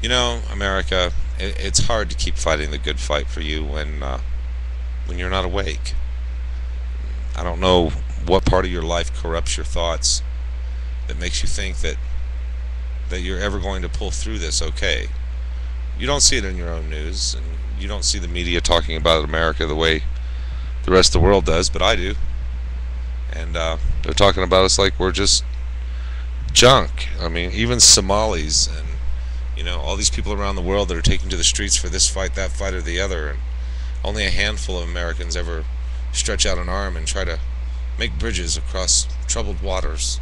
You know, America, it's hard to keep fighting the good fight for you when you're not awake. I don't know what part of your life corrupts your thoughts that makes you think that you're ever going to pull through this okay. You don't see it in your own news, and you don't see the media talking about America the way the rest of the world does, but I do. And they're talking about us like we're just junk. I mean, even Somalis and all these people around the world that are taking to the streets for this fight, that fight, or the other, and only a handful of Americans ever stretch out an arm and try to make bridges across troubled waters.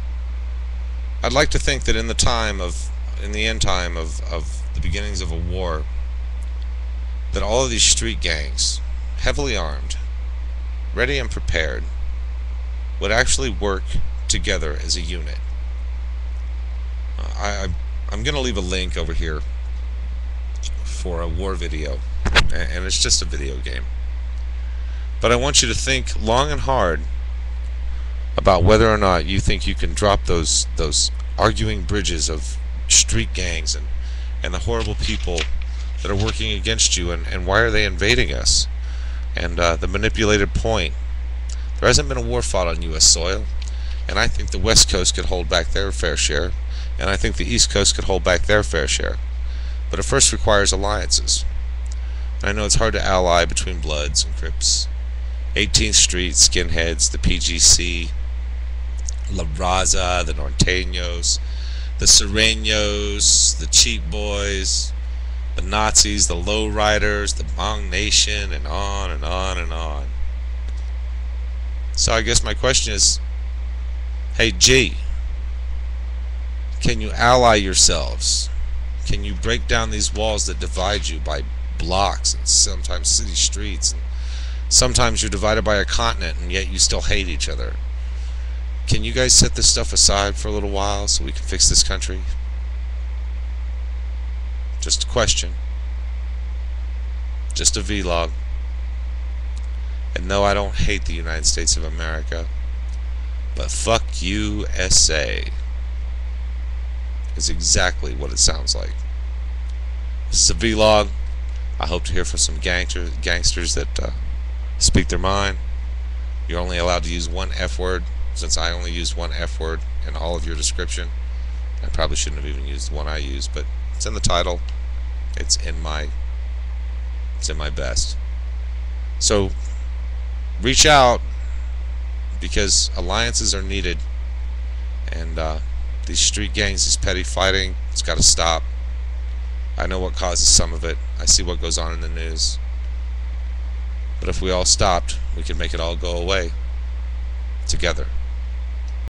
I'd like to think that in the end time of the beginnings of a war, that all of these street gangs, heavily armed, ready and prepared, would actually work together as a unit. I'm going to leave a link over here for a war video, and it's just a video game. But I want you to think long and hard about whether or not you think you can drop those arguing bridges of street gangs and the horrible people that are working against you, and why are they invading us? And the manipulated point. There hasn't been a war fought on U.S. soil, and I think the West Coast could hold back their fair share, and I think the East Coast could hold back their fair share. But it first requires alliances. And I know it's hard to ally between Bloods and Crips. 18th Street, Skinheads, the PGC, La Raza, the Norteños, the Sureños, the Cheap Boys, the Nazis, the Lowriders, the Bong Nation, and on and on and on. So I guess my question is, hey G, can you ally yourselves? Can you break down these walls that divide you by blocks and sometimes city streets? And sometimes you're divided by a continent and yet you still hate each other. Can you guys set this stuff aside for a little while so we can fix this country? Just a question. Just a vlog. And no, I don't hate the United States of America, but fuck USA is exactly what it sounds like. This is a vlog. I hope to hear from some gangsters that speak their mind. You're only allowed to use one F word. Since I only used one F word in all of your description, I probably shouldn't have even used the one I used, but it's in the title. It's in my best. So reach out, because alliances are needed, and these street gangs, this petty fighting, it's got to stop. I know what causes some of it. I see what goes on in the news. But if we all stopped, we could make it all go away together.